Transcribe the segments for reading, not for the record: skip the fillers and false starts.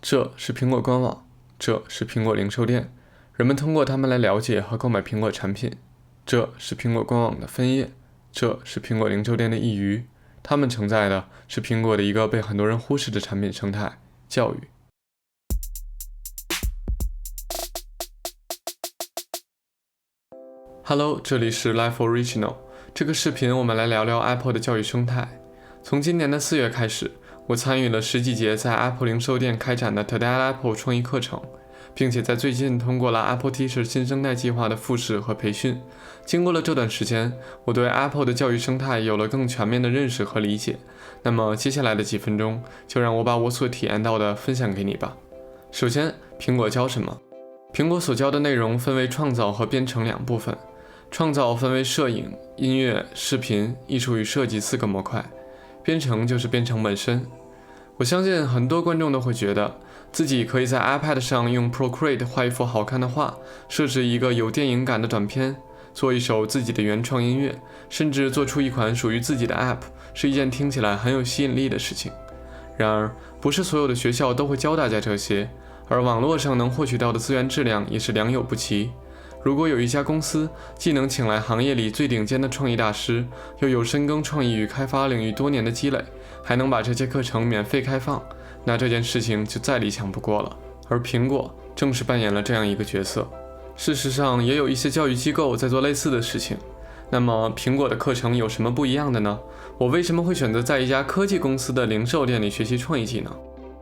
这是苹果官网，这是苹果零售店，人们通过它们来了解和购买苹果产品。这是苹果官网的分页，这是苹果零售店的一隅，它们承载的是苹果的一个被很多人忽视的产品生态——教育。Hello， 这里是 Life Original。这个视频我们来聊聊 Apple 的教育生态。从今年的4月开始，我参与了10几节在 Apple 零售店开展的 Today at Apple 创意课程，并且在最近通过了 Apple Teacher 新生代计划的复试和培训。经过了这段时间，我对 Apple 的教育生态有了更全面的认识和理解。那么接下来的几分钟，就让我把我所体验到的分享给你吧。首先，苹果教什么？苹果所教的内容分为创造和编程2部分。创造分为摄影、音乐、视频、艺术与设计4个模块，编程就是编程本身。我相信很多观众都会觉得自己可以在 iPad 上用 Procreate 画一幅好看的画，设置一个有电影感的短片，做一首自己的原创音乐，甚至做出一款属于自己的 App， 是一件听起来很有吸引力的事情。然而，不是所有的学校都会教大家这些，而网络上能获取到的资源质量也是良莠不齐。如果有一家公司既能请来行业里最顶尖的创意大师，又有深耕创意与开发领域多年的积累，还能把这些课程免费开放，那这件事情就再理想不过了。而苹果正是扮演了这样一个角色。事实上，也有一些教育机构在做类似的事情。那么苹果的课程有什么不一样的呢？我为什么会选择在一家科技公司的零售店里学习创意技能？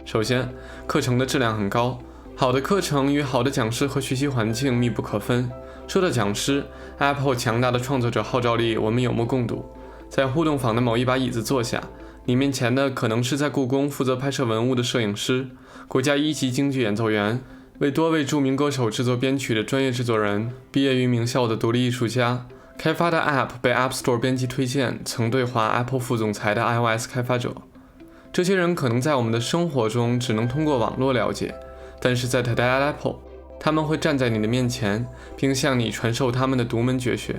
首先，课程的质量很高。好的课程与好的讲师和学习环境密不可分。说到讲师， Apple 强大的创作者号召力我们有目共睹。在互动坊的某一把椅子坐下，你面前的可能是在故宫负责拍摄文物的摄影师，国家1级京剧演奏员，为多位著名歌手制作编曲的专业制作人，毕业于名校的独立艺术家，开发的 App 被 App Store 编辑推荐，曾对话 Apple 副总裁的 iOS 开发者。这些人可能在我们的生活中只能通过网络了解，但是在 Today at Apple， 他们会站在你的面前，并向你传授他们的独门绝学。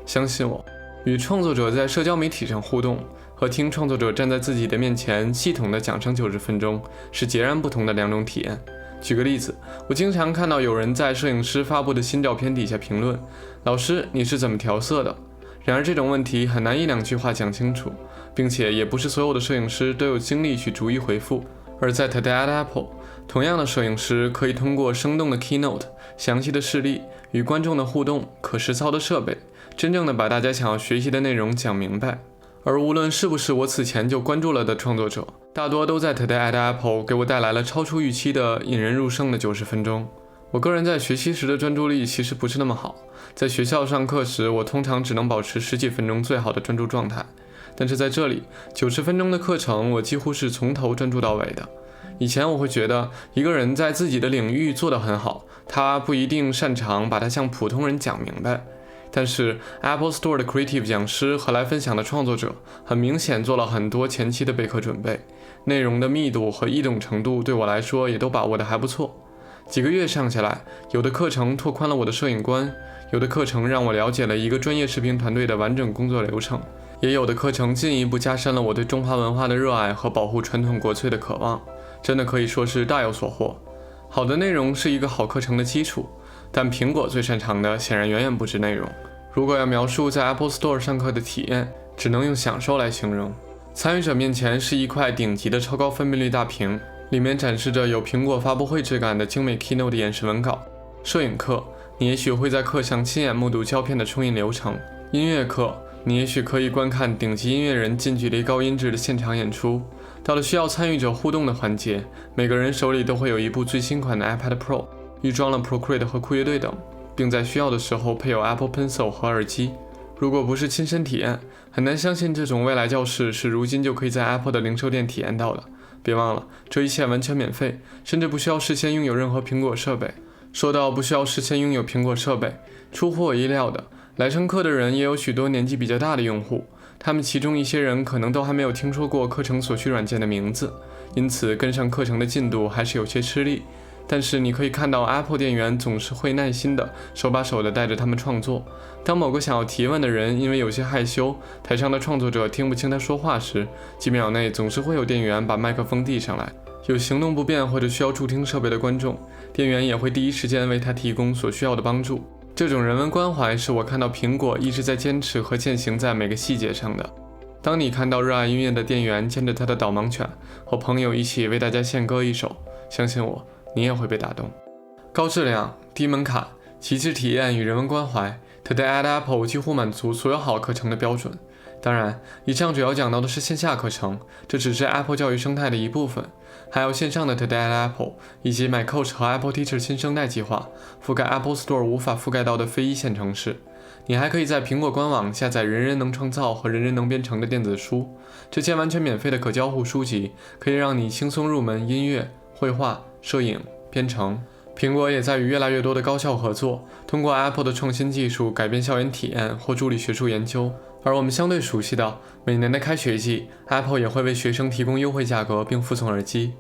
相信我，与创作者在社交媒体上互动，和听创作者站在自己的面前系统地讲上90分钟，是截然不同的2种体验。举个例子，我经常看到有人在摄影师发布的新照片底下评论：“老师，你是怎么调色的？”然而这种问题很难1-2句话讲清楚，并且也不是所有的摄影师都有精力去逐一回复。而在 Today at Apple， 同样的摄影师可以通过生动的 Keynote、详细的事例、与观众的互动、可实操的设备，真正的把大家想要学习的内容讲明白。而无论是不是我此前就关注了的创作者，大多都在 Today at Apple 给我带来了超出预期的引人入胜的90分钟。我个人在学习时的专注力其实不是那么好，在学校上课时，我通常只能保持10几分钟最好的专注状态。但是在这里，90分钟的课程，我几乎是从头专注到尾的。以前我会觉得一个人在自己的领域做得很好，他不一定擅长把它向普通人讲明白。但是 Apple Store 的 Creative 讲师和来分享的创作者，很明显做了很多前期的备课准备，内容的密度和易懂程度对我来说也都把握得还不错。几个月上下来，有的课程拓宽了我的摄影观，有的课程让我了解了一个专业视频团队的完整工作流程，也有的课程进一步加深了我对中华文化的热爱和保护传统国粹的渴望，真的可以说是大有所获。好的内容是一个好课程的基础，但苹果最擅长的显然远远不止内容。如果要描述在 Apple Store 上课的体验，只能用享受来形容。参与者面前是一块顶级的超高分辨率大屏，里面展示着有苹果发布会质感的精美 Keynote 演示文稿。摄影课，你也许会在课上亲眼目睹胶片的冲印流程。音乐课，你也许可以观看顶级音乐人近距离高音质的现场演出。到了需要参与者互动的环节，每个人手里都会有一部最新款的 iPad Pro， 预装了 Procreate 和酷乐队等，并在需要的时候配有 Apple Pencil 和耳机。如果不是亲身体验，很难相信这种未来教室是如今就可以在 Apple 的零售店体验到的。别忘了，这一切完全免费，甚至不需要事先拥有任何苹果设备。说到不需要事先拥有苹果设备，出乎我意料的，来上课的人也有许多年纪比较大的用户，他们其中一些人可能都还没有听说过课程所需软件的名字，因此跟上课程的进度还是有些吃力。但是你可以看到 Apple 店员总是会耐心的手把手的带着他们创作。当某个想要提问的人因为有些害羞，台上的创作者听不清他说话时，几秒内总是会有店员把麦克风递上来，有行动不便或者需要助听设备的观众，店员也会第一时间为他提供所需要的帮助。这种人文关怀是我看到苹果一直在坚持和践行在每个细节上的。当你看到热爱音乐的店员牵着他的导盲犬，和朋友一起为大家献歌一首，相信我，你也会被打动。高质量、低门槛、极致体验与人文关怀 ，Today at Apple 几乎满足所有好课程的标准。当然，以上主要讲到的是线下课程，这只是 Apple 教育生态的一部分，还有线上的 Today at Apple 以及 MyCoach 和 Apple Teacher 新生代计划，覆盖 Apple Store 无法覆盖到的非一线城市。你还可以在苹果官网下载人人能创造和人人能编程的电子书，这些完全免费的可交互书籍，可以让你轻松入门音乐、绘画、摄影、编程。苹果也在与越来越多的高校合作，通过 Apple 的创新技术改变校园体验或助力学术研究。而我们相对熟悉的，每年的开学季 ，Apple 也会为学生提供优惠价格并附送耳机。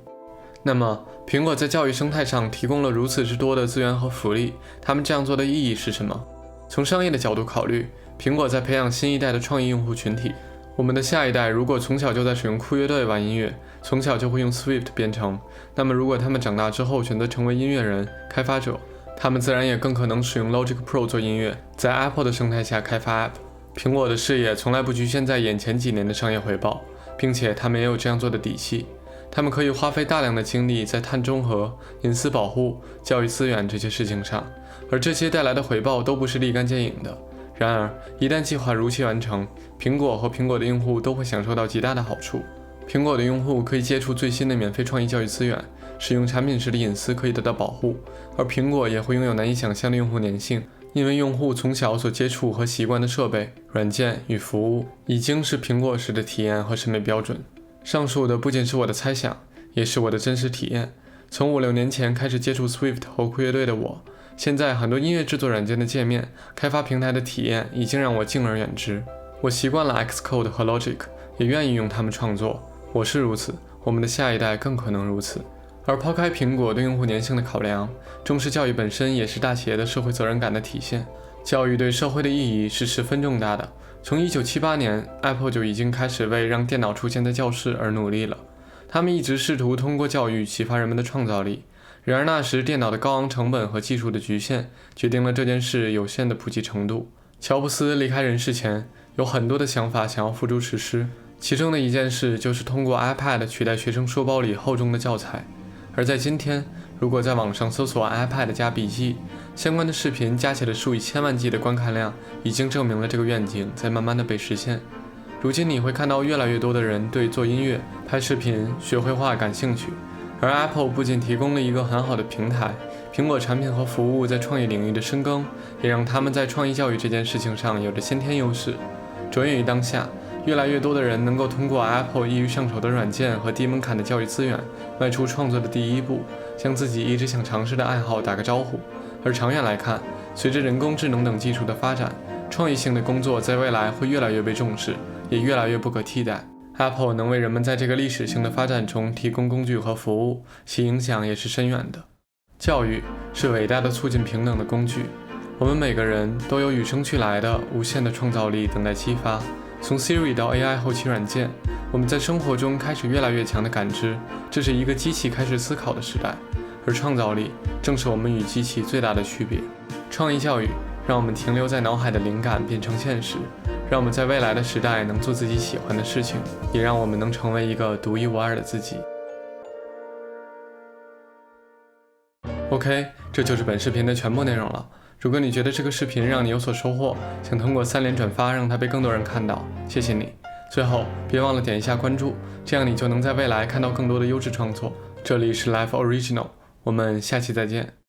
那么，苹果在教育生态上提供了如此之多的资源和福利，他们这样做的意义是什么？从商业的角度考虑，苹果在培养新一代的创意用户群体。我们的下一代如果从小就在使用酷乐队玩音乐，从小就会用 Swift 编程，那么如果他们长大之后选择成为音乐人、开发者，他们自然也更可能使用 Logic Pro 做音乐，在 Apple 的生态下开发 App。苹果的事业从来不局限在眼前几年的商业回报，并且他们也有这样做的底气。他们可以花费大量的精力在碳中和、隐私保护、教育资源这些事情上，而这些带来的回报都不是立竿见影的。然而，一旦计划如期完成，苹果和苹果的用户都会享受到极大的好处。苹果的用户可以接触最新的免费创意教育资源，使用产品时的隐私可以得到保护，而苹果也会拥有难以想象的用户粘性，因为用户从小所接触和习惯的设备、软件与服务，已经是苹果式的体验和审美标准。上述的不仅是我的猜想，也是我的真实体验。从5-6年前开始接触 Swift 和酷乐队的我，现在很多音乐制作软件的界面、开发平台的体验已经让我敬而远之。我习惯了 Xcode 和 Logic， 也愿意用它们创作。我是如此，我们的下一代更可能如此。而抛开苹果对用户粘性的考量，重视教育本身也是大企业的社会责任感的体现。教育对社会的意义是十分重大的。从1978年 ，Apple 就已经开始为让电脑出现在教室而努力了。他们一直试图通过教育启发人们的创造力。然而那时电脑的高昂成本和技术的局限，决定了这件事有限的普及程度。乔布斯离开人世前，有很多的想法想要付诸实施，其中的一件事就是通过 iPad 取代学生书包里厚重的教材。而在今天，如果在网上搜索 iPad 加笔记，相关的视频加起来数以千万计的观看量，已经证明了这个愿景在慢慢的被实现。如今你会看到越来越多的人对做音乐、拍视频、学绘画感兴趣，而 Apple 不仅提供了一个很好的平台，苹果产品和服务在创意领域的深耕，也让他们在创意教育这件事情上有着先天优势。着眼于当下，越来越多的人能够通过 Apple 易于上手的软件和低门槛的教育资源，迈出创作的第一步，向自己一直想尝试的爱好打个招呼。而长远来看，随着人工智能等技术的发展，创意性的工作在未来会越来越被重视，也越来越不可替代。Apple 能为人们在这个历史性的发展中提供工具和服务，其影响也是深远的。教育是伟大的促进平等的工具，我们每个人都有与生俱来的无限的创造力等待激发。从 Siri 到 AI 后期软件，我们在生活中开始越来越强的感知，这是一个机器开始思考的时代，而创造力正是我们与机器最大的区别。创意教育让我们停留在脑海的灵感变成现实，让我们在未来的时代能做自己喜欢的事情，也让我们能成为一个独一无二的自己。OK， 这就是本视频的全部内容了。如果你觉得这个视频让你有所收获，请通过3连转发让它被更多人看到，谢谢你。最后别忘了点一下关注，这样你就能在未来看到更多的优质创作。这里是 Life Original， 我们下期再见。